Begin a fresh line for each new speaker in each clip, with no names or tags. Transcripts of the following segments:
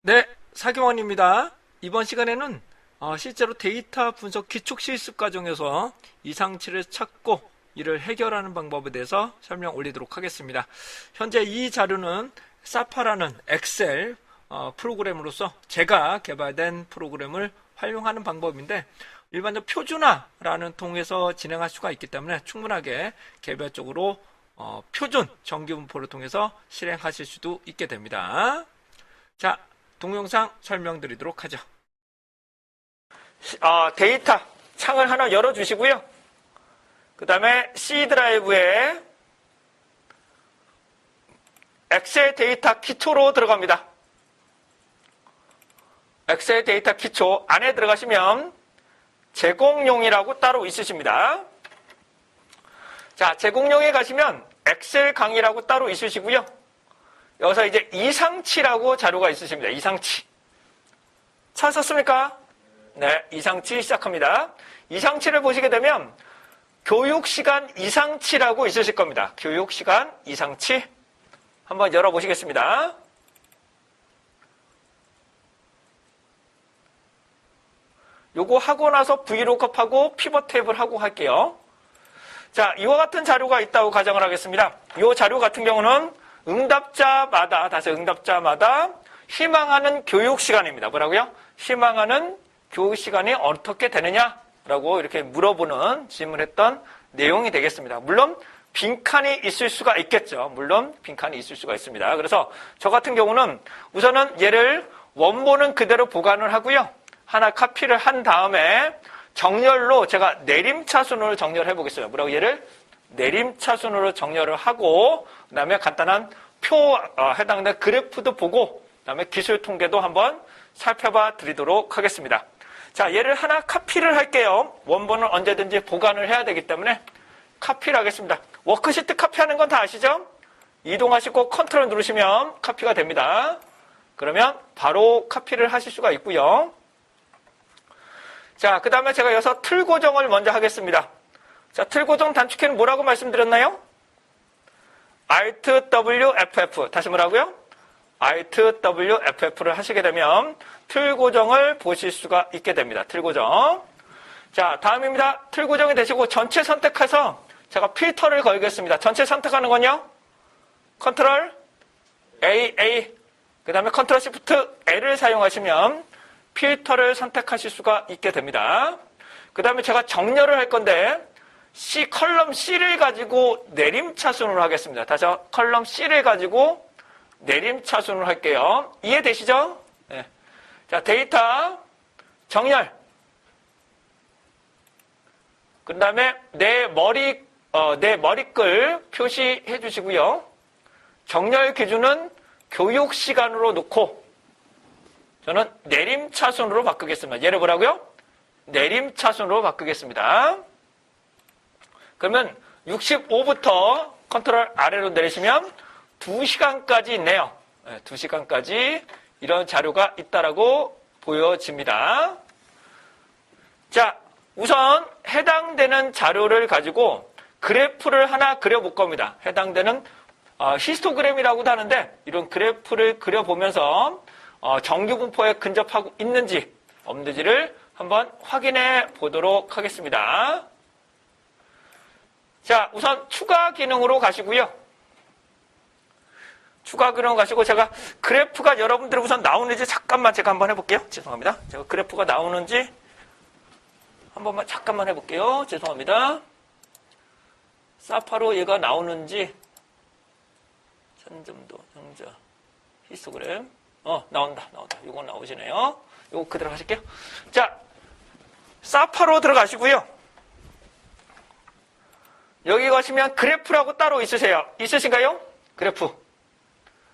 네, 사경원입니다. 이번 시간에는 실제로 데이터 분석 기축 실습 과정에서 이상치를 찾고 이를 해결하는 방법에 대해서 설명 올리도록 하겠습니다. 현재 이 자료는 사파라는 엑셀 프로그램으로서 제가 개발된 프로그램을 활용하는 방법인데, 일반적 표준화라는 통해서 진행할 수가 있기 때문에 충분하게 개별적으로 표준 정규분포를 통해서 실행하실 수도 있게 됩니다. 자, 동영상 설명드리도록 하죠. 데이터 창을 하나 열어주시고요. 그 다음에 C 드라이브에 엑셀 데이터 기초로 들어갑니다. 엑셀 데이터 기초 안에 들어가시면 제공용이라고 따로 있으십니다. 자, 제공용에 가시면 엑셀 강의라고 따로 있으시고요. 여기서 이제 이상치라고 자료가 있으십니다. 이상치. 찾았습니까? 네, 이상치 시작합니다. 이상치를 보시게 되면 교육시간 이상치라고 있으실 겁니다. 교육시간 이상치. 한번 열어보시겠습니다. 요거 하고 나서 VLOOKUP하고 피벗 탭을 하고 할게요. 자, 이와 같은 자료가 있다고 가정을 하겠습니다. 이 자료 같은 경우는 응답자마다 희망하는 교육시간입니다. 뭐라고요? 희망하는 교육시간이 어떻게 되느냐라고 이렇게 물어보는 질문했던 내용이 되겠습니다. 물론 빈칸이 있을 수가 있겠죠. 물론 빈칸이 있을 수가 있습니다. 그래서 저 같은 경우는 우선은 얘를 원본은 그대로 보관을 하고요. 하나 카피를 한 다음에 정렬로 제가 내림차순으로 정렬해 보겠어요. 뭐라고? 얘를 내림차순으로 정렬을 하고, 그 다음에 간단한 해당되는 그래프도 보고, 그 다음에 기술 통계도 한번 살펴봐 드리도록 하겠습니다. 자, 얘를 하나 카피를 할게요. 원본은 언제든지 보관을 해야 되기 때문에 카피를 하겠습니다. 워크시트 카피하는 건 다 아시죠? 이동하시고 컨트롤 누르시면 카피가 됩니다. 그러면 바로 카피를 하실 수가 있고요. 자, 그 다음에 제가 여기서 틀 고정을 먼저 하겠습니다. 자, 틀 고정 단축키는 뭐라고 말씀드렸나요? Alt W FF. 다시 뭐라고요? Alt W FF를 하시게 되면 틀 고정을 보실 수가 있게 됩니다. 틀 고정. 자, 다음입니다. 틀 고정이 되시고 전체 선택해서 제가 필터를 걸겠습니다. 전체 선택하는 건요? 컨트롤 A. 그 다음에 컨트롤 Shift L을 사용하시면 필터를 선택하실 수가 있게 됩니다. 그 다음에 제가 정렬을 할 건데 컬럼 C를 가지고 내림차순으로 하겠습니다. 다시 컬럼 C를 가지고 내림차순으로 할게요. 이해되시죠? 네. 자, 데이터 정렬. 그 다음에 내 머리글 표시해 주시고요. 정렬 기준은 교육 시간으로 놓고 저는 내림차순으로 바꾸겠습니다. 얘를 뭐라고요? 내림차순으로 바꾸겠습니다. 그러면 65부터 컨트롤 아래로 내리시면 2시간까지 있네요. 2시간까지 이런 자료가 있다라고 보여집니다. 자, 우선 해당되는 자료를 가지고 그래프를 하나 그려볼 겁니다. 해당되는 히스토그램이라고도 하는데 이런 그래프를 그려보면서 정규분포에 근접하고 있는지 없는지를 한번 확인해 보도록 하겠습니다. 자, 우선 추가 기능으로 가시고요. 추가 기능 가시고 제가 그래프가 여러분들 우선 나오는지 잠깐만 제가 한번 해볼게요. 죄송합니다. 제가 그래프가 나오는지 한 번만 잠깐만 해볼게요. 죄송합니다. 사파로 얘가 나오는지 천점도 정자 히스토그램 나온다. 이거 나오시네요. 이거 그대로 하실게요. 자, 사파로 들어가시고요. 여기 가시면 그래프라고 따로 있으세요. 있으신가요? 그래프.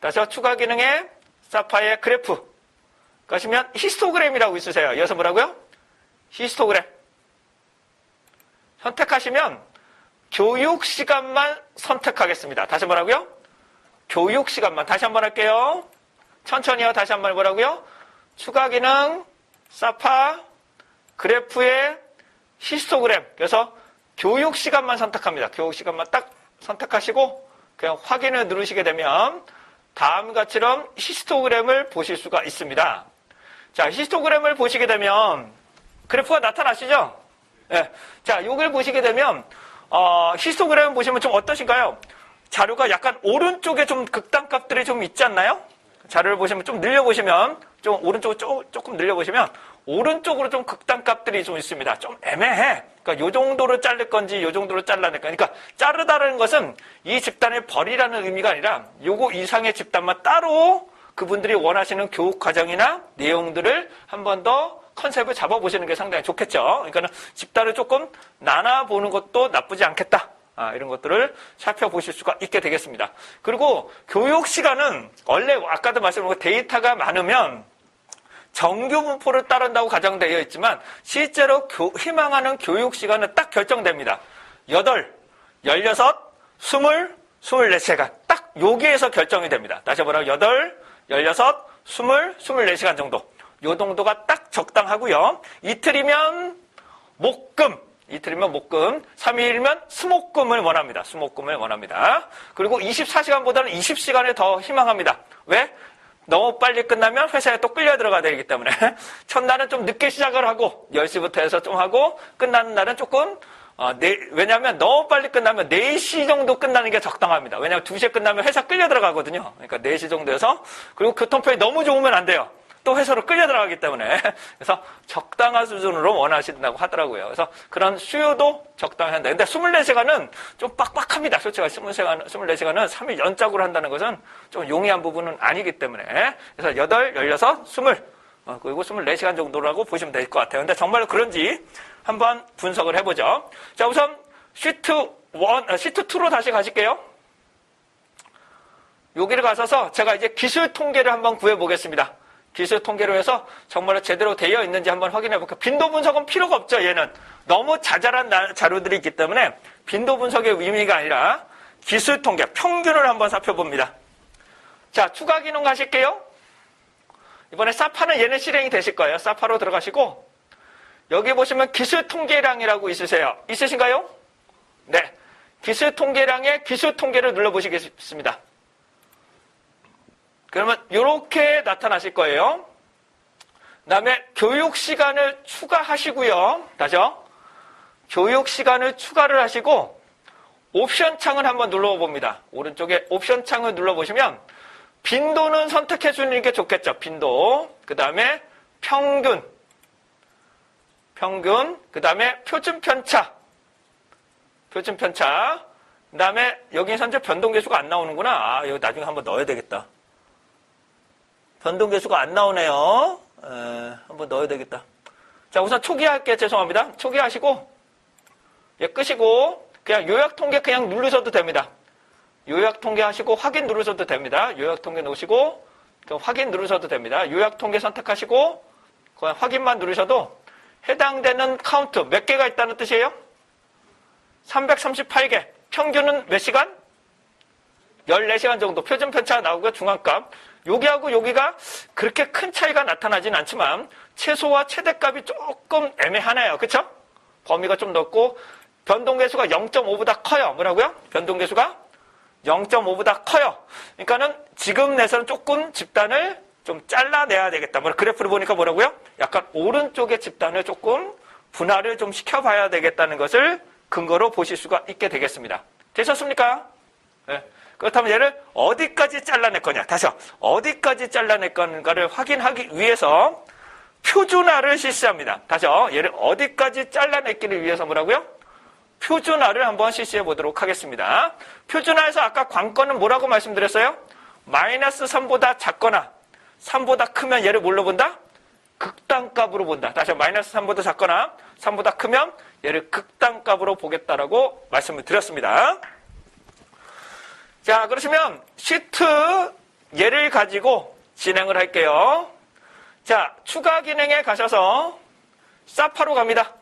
다시 추가 기능에 사파의 그래프. 가시면 히스토그램이라고 있으세요. 여기서 뭐라고요? 히스토그램. 선택하시면 교육 시간만 선택하겠습니다. 다시 뭐라고요? 교육 시간만. 다시 한번 할게요. 천천히요. 다시 한번 뭐라고요? 추가 기능, 사파, 그래프의 히스토그램. 그래서 교육 시간만 선택합니다. 교육 시간만 딱 선택하시고 그냥 확인을 누르시게 되면 다음과처럼 히스토그램을 보실 수가 있습니다. 자, 히스토그램을 보시게 되면 그래프가 나타나시죠? 예. 자, 요걸 보시게 되면 히스토그램 보시면 좀 어떠신가요? 자료가 약간 오른쪽에 좀 극단값들이 좀 있지 않나요? 자료를 보시면 좀 늘려보시면, 좀 오른쪽으로 조금 늘려보시면, 오른쪽으로 좀 극단값들이 좀 있습니다. 좀 애매해. 그러니까 요 정도로 자를 건지, 요 정도로 잘라낼 건지. 그러니까 자르다는 것은 이 집단을 버리라는 의미가 아니라, 요거 이상의 집단만 따로 그분들이 원하시는 교육 과정이나 내용들을 한 번 더 컨셉을 잡아보시는 게 상당히 좋겠죠. 그러니까 집단을 조금 나눠보는 것도 나쁘지 않겠다. 이런 것들을 살펴보실 수가 있게 되겠습니다. 그리고 교육 시간은 원래 아까도 말씀드린 데이터가 많으면 정규 분포를 따른다고 가정되어 있지만 실제로 희망하는 교육 시간은 딱 결정됩니다. 8, 16, 20, 24시간. 딱 여기에서 결정이 됩니다. 다시 한번 8, 16, 20, 24시간 정도. 요 정도가 딱 적당하고요. 이틀이면 목금, 3일이면 수목금을 원합니다. 수목금을 원합니다. 그리고 24시간보다는 20시간을 더 희망합니다. 왜? 너무 빨리 끝나면 회사에 또 끌려 들어가야 되기 때문에 첫날은 좀 늦게 시작을 하고 10시부터 해서 좀 하고 끝나는 날은 조금 왜냐하면 너무 빨리 끝나면 4시 정도 끝나는 게 적당합니다. 왜냐하면 2시에 끝나면 회사 끌려 들어가거든요. 그러니까 4시 정도여서 그리고 교통편이 너무 좋으면 안 돼요. 또 회사로 끌려 들어가기 때문에 그래서 적당한 수준으로 원하신다고 하더라고요. 그래서 그런 수요도 적당히 한다. 근데 24시간은 좀 빡빡합니다. 솔직히 24시간은 3일 연짝으로 한다는 것은 좀 용이한 부분은 아니기 때문에 그래서 8, 16, 20 그리고 24시간 정도라고 보시면 될 것 같아요. 근데 정말로 그런지 한번 분석을 해보죠. 자, 우선 시트 2로 다시 가실게요. 여기를 가셔서 제가 이제 기술 통계를 한번 구해보겠습니다. 기술 통계로 해서 정말로 제대로 되어 있는지 한번 확인해 볼게요. 빈도 분석은 필요가 없죠. 얘는 너무 자잘한 자료들이 있기 때문에 빈도 분석의 의미가 아니라 기술 통계, 평균을 한번 살펴봅니다. 자, 추가 기능 가실게요. 이번에 사파는 얘는 실행이 되실 거예요. 사파로 들어가시고 여기 보시면 기술 통계량이라고 있으신가요? 네. 기술 통계량의 기술 통계를 눌러보시겠습니다. 그러면 이렇게 나타나실 거예요. 그 다음에 교육 시간을 추가하시고요. 다시요. 교육 시간을 추가를 하시고 옵션 창을 한번 눌러봅니다. 오른쪽에 옵션 창을 눌러보시면 빈도는 선택해 주는 게 좋겠죠. 빈도. 그 다음에 평균. 그 다음에 표준 편차. 그 다음에 여기 현재 변동 계수가 안 나오는구나. 여기 나중에 한번 넣어야 되겠다. 변동 계수가 안 나오네요. 한번 넣어야 되겠다. 자, 우선 초기화할게요. 죄송합니다. 초기화하시고, 끄시고, 그냥 요약 통계 그냥 누르셔도 됩니다. 요약 통계 하시고, 확인 누르셔도 됩니다. 요약 통계 놓으시고, 확인 누르셔도 됩니다. 요약 통계 선택하시고, 그냥 확인만 누르셔도 해당되는 카운트 몇 개가 있다는 뜻이에요? 338개. 평균은 몇 시간? 14시간 정도. 표준 편차가 나오고요. 중앙값. 여기하고 여기가 그렇게 큰 차이가 나타나진 않지만 최소와 최대값이 조금 애매하네요. 그쵸? 범위가 좀 넓고 변동계수가 0.5보다 커요. 뭐라고요? 변동계수가 0.5보다 커요. 그러니까는 지금 내서는 조금 집단을 좀 잘라내야 되겠다. 그래프를 보니까 뭐라고요? 약간 오른쪽의 집단을 조금 분할을 좀 시켜봐야 되겠다는 것을 근거로 보실 수가 있게 되겠습니다. 되셨습니까? 네. 그렇다면 얘를 어디까지 잘라낼 거냐. 다시요. 어디까지 잘라낼 건가를 확인하기 위해서 표준화를 실시합니다. 다시요. 얘를 어디까지 잘라내기를 위해서 뭐라고요? 표준화를 한번 실시해 보도록 하겠습니다. 표준화에서 아까 관건은 뭐라고 말씀드렸어요? 마이너스 3보다 작거나 3보다 크면 얘를 뭘로 본다? 극단값으로 본다. 다시 마이너스 3보다 작거나 3보다 크면 얘를 극단값으로 보겠다라고 말씀을 드렸습니다. 자, 그러시면 시트 얘를 가지고 진행을 할게요. 자, 추가 기능에 가셔서 사파로 갑니다.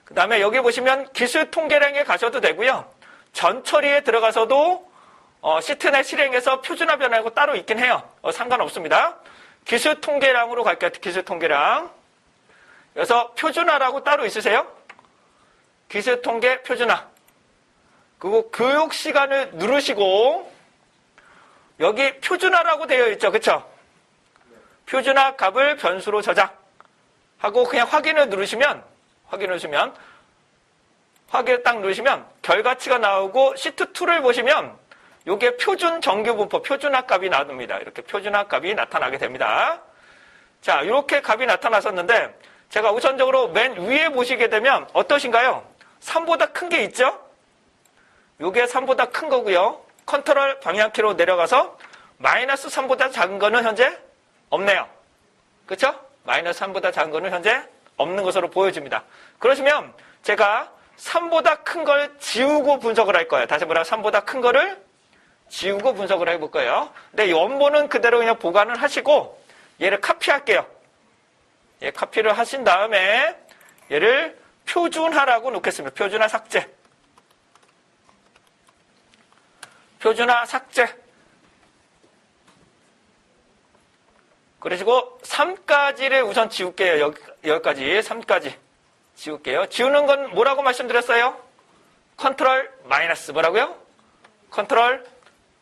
그 다음에 여기 보시면 기술 통계량에 가셔도 되고요. 전처리에 들어가서도 시트 내 실행에서 표준화 변화하고 따로 있긴 해요. 상관없습니다. 기술 통계량으로 갈게요. 기술 통계량. 그래서 표준화라고 따로 있으세요? 기술 통계 표준화. 그리고 교육 시간을 누르시고 여기 표준화라고 되어 있죠. 그쵸? 표준화 값을 변수로 저장하고 그냥 확인을 누르시면 확인을 딱 누르시면 결과치가 나오고 시트2를 보시면 이게 표준 정규 분포 표준화 값이 나옵니다. 이렇게 표준화 값이 나타나게 됩니다. 자, 이렇게 값이 나타났었는데 제가 우선적으로 맨 위에 보시게 되면 어떠신가요? 3보다 큰 게 있죠? 이게 3보다 큰 거고요. 컨트롤 방향키로 내려가서 마이너스 3보다 작은 거는 현재 없네요. 그렇죠? 마이너스 3보다 작은 거는 현재 없는 것으로 보여집니다. 그러시면 제가 3보다 큰 걸 지우고 분석을 할 거예요. 다시 말해 3보다 큰 거를 지우고 분석을 해볼 거예요. 근데 이 원본은 그대로 그냥 보관을 하시고 얘를 카피할게요. 예, 카피를 하신 다음에 얘를 표준화라고 놓겠습니다. 표준화 삭제. 표준화 삭제. 그러시고 3까지를 우선 지울게요. 여기까지 3까지 지울게요. 지우는 건 뭐라고 말씀드렸어요? 컨트롤 마이너스 뭐라고요? 컨트롤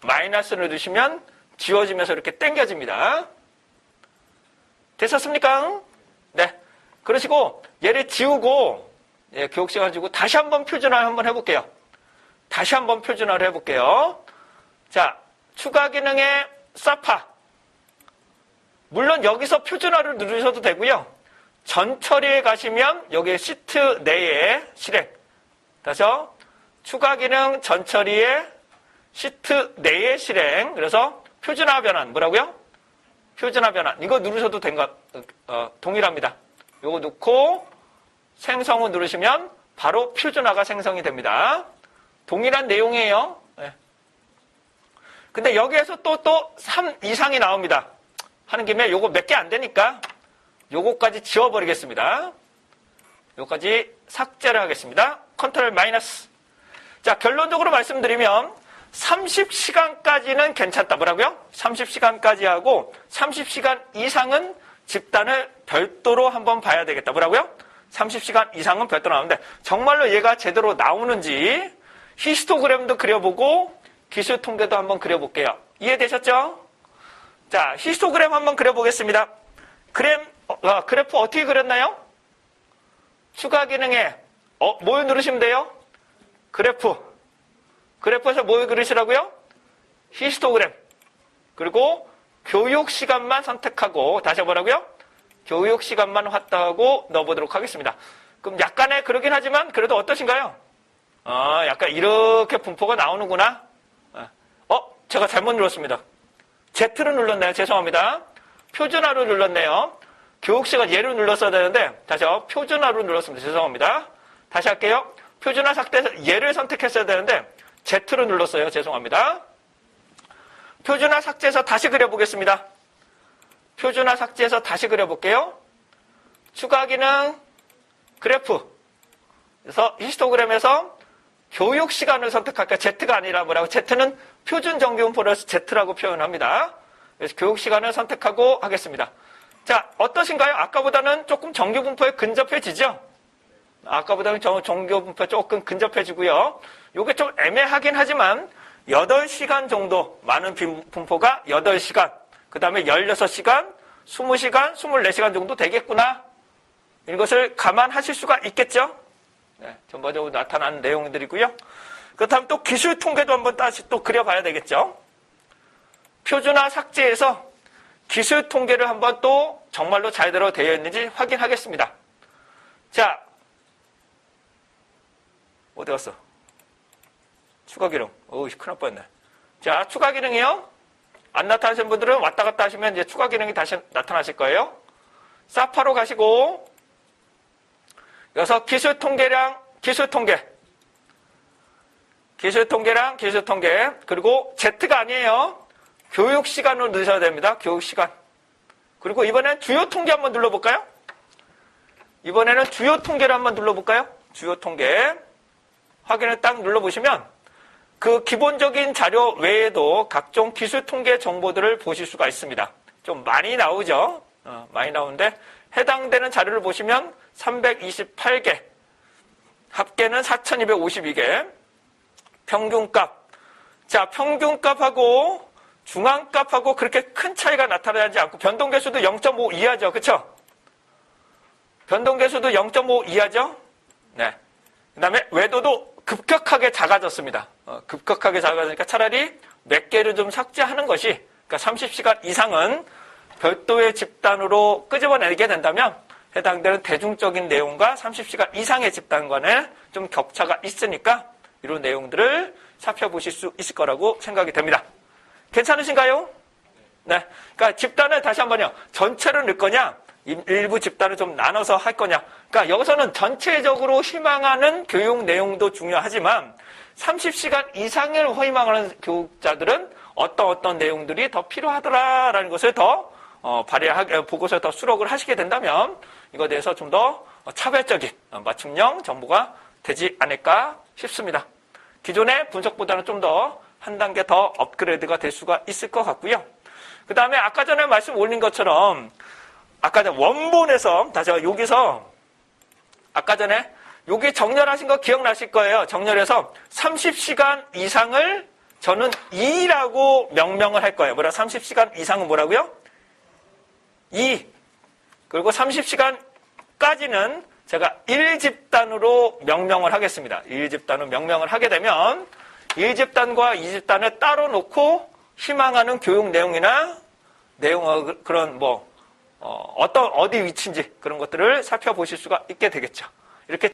마이너스를 누르시면 지워지면서 이렇게 당겨집니다. 되셨습니까? 네. 그러시고 얘를 지우고 교육시간 주고 다시 한번 표준화를 한번 해볼게요. 다시 한번 표준화를 해볼게요. 자, 추가 기능의 사파. 물론 여기서 표준화를 누르셔도 되고요. 전 처리에 가시면 여기 시트 내에 실행. 다시요. 추가 기능 전 처리에 시트 내에 실행. 그래서 표준화 변환 뭐라고요? 표준화 변환. 이거 누르셔도 된 것 동일합니다. 이거 넣고 생성을 누르시면 바로 표준화가 생성이 됩니다. 동일한 내용이에요. 네. 근데 여기에서 또 3 이상이 나옵니다. 하는 김에 요거 몇 개 안 되니까 요거까지 지워버리겠습니다. 요거까지 삭제를 하겠습니다. 컨트롤 마이너스. 자, 결론적으로 말씀드리면 30시간까지는 괜찮다. 뭐라고요? 30시간까지 하고 30시간 이상은 집단을 별도로 한번 봐야 되겠다. 뭐라고요? 30시간 이상은 별도로 나오는데 정말로 얘가 제대로 나오는지 히스토그램도 그려보고 기술 통계도 한번 그려볼게요. 이해되셨죠? 자, 히스토그램 한번 그려보겠습니다. 그래프 어떻게 그렸나요? 추가 기능에 뭘 누르시면 돼요? 그래프에서 뭘 그리시라고요? 히스토그램. 그리고 교육 시간만 선택하고 다시 뭐라고요? 교육 시간만 확대하고 넣어보도록 하겠습니다. 그럼 약간의 그러긴 하지만 그래도 어떠신가요? 약간 이렇게 분포가 나오는구나. 제가 잘못 눌렀습니다. Z를 눌렀네요. 죄송합니다. 표준화로 눌렀네요. 교육시간 얘를 눌렀어야 되는데 다시요. 표준화로 눌렀습니다. 죄송합니다. 다시 할게요. 표준화 삭제해서 얘를 선택했어야 되는데 Z를 눌렀어요. 죄송합니다. 표준화 삭제해서 다시 그려보겠습니다. 표준화 삭제해서 다시 그려볼게요. 추가 기능 그래프. 그래서 히스토그램에서 교육 시간을 선택할까요? Z가 아니라 뭐라고? Z는 표준 정규분포라서 Z라고 표현합니다. 그래서 교육 시간을 선택하고 하겠습니다. 자, 어떠신가요? 아까보다는 조금 정규분포에 근접해지죠? 아까보다는 정규분포에 조금 근접해지고요. 이게 좀 애매하긴 하지만 8시간 정도 많은 분포가 8시간, 그 다음에 16시간, 20시간, 24시간 정도 되겠구나. 이것을 감안하실 수가 있겠죠? 네, 전반적으로 나타나는 내용들이고요. 그렇다면 또 기술 통계도 한번 다시 또 그려봐야 되겠죠? 표준화 삭제해서 기술 통계를 한번 또 정말로 잘대로 되어 있는지 확인하겠습니다. 자, 어디 갔어? 추가 기능. 큰일 날 뻔했네. 자, 추가 기능이요. 안 나타나신 분들은 왔다 갔다 하시면 이제 추가 기능이 다시 나타나실 거예요. 사파로 가시고, 여기서 기술 통계랑 기술 통계랑 기술 통계. 그리고 Z가 아니에요. 교육 시간으로 넣으셔야 됩니다. 교육 시간. 그리고 이번엔 주요 통계 한번 눌러볼까요? 이번에는 주요 통계를 한번 눌러볼까요? 주요 통계. 확인을 딱 눌러보시면 그 기본적인 자료 외에도 각종 기술 통계 정보들을 보실 수가 있습니다. 좀 많이 나오죠? 많이 나오는데 해당되는 자료를 보시면 328개, 합계는 4252개, 평균값. 자, 평균값하고 중앙값하고 그렇게 큰 차이가 나타나지 않고 변동계수도 0.5 이하죠. 그쵸? 변동계수도 0.5 이하죠? 네. 그 다음에 외도도 급격하게 작아졌습니다. 급격하게 작아지니까 차라리 몇 개를 좀 삭제하는 것이, 그러니까 30시간 이상은 별도의 집단으로 끄집어내게 된다면 해당되는 대중적인 내용과 30시간 이상의 집단 간에 좀 격차가 있으니까 이런 내용들을 살펴보실 수 있을 거라고 생각이 됩니다. 괜찮으신가요? 네. 그러니까 집단을 다시 한번요. 전체로 넣을 거냐, 일부 집단을 좀 나눠서 할 거냐. 그러니까 여기서는 전체적으로 희망하는 교육 내용도 중요하지만 30시간 이상을 희망하는 교육자들은 어떤 내용들이 더 필요하더라라는 것을 더 보고서에 더 수록을 하시게 된다면 이거에 대해서 좀 더 차별적인 맞춤형 정보가 되지 않을까 싶습니다. 기존의 분석보다는 좀 더 한 단계 더 업그레이드가 될 수가 있을 것 같고요. 그 다음에 아까 전에 말씀 올린 것처럼 아까 전에 원본에서 다시 여기서 아까 전에 여기 정렬하신 거 기억나실 거예요. 정렬해서 30시간 이상을 저는 2라고 명명을 할 거예요. 뭐라 30시간 이상은 뭐라고요? 2. 그리고 30시간까지는 제가 1집단으로 명명을 하겠습니다. 1집단으로 명명을 하게 되면 1집단과 2집단을 따로 놓고 희망하는 교육 내용이나 그런 어디 위치인지 그런 것들을 살펴보실 수가 있게 되겠죠. 이렇게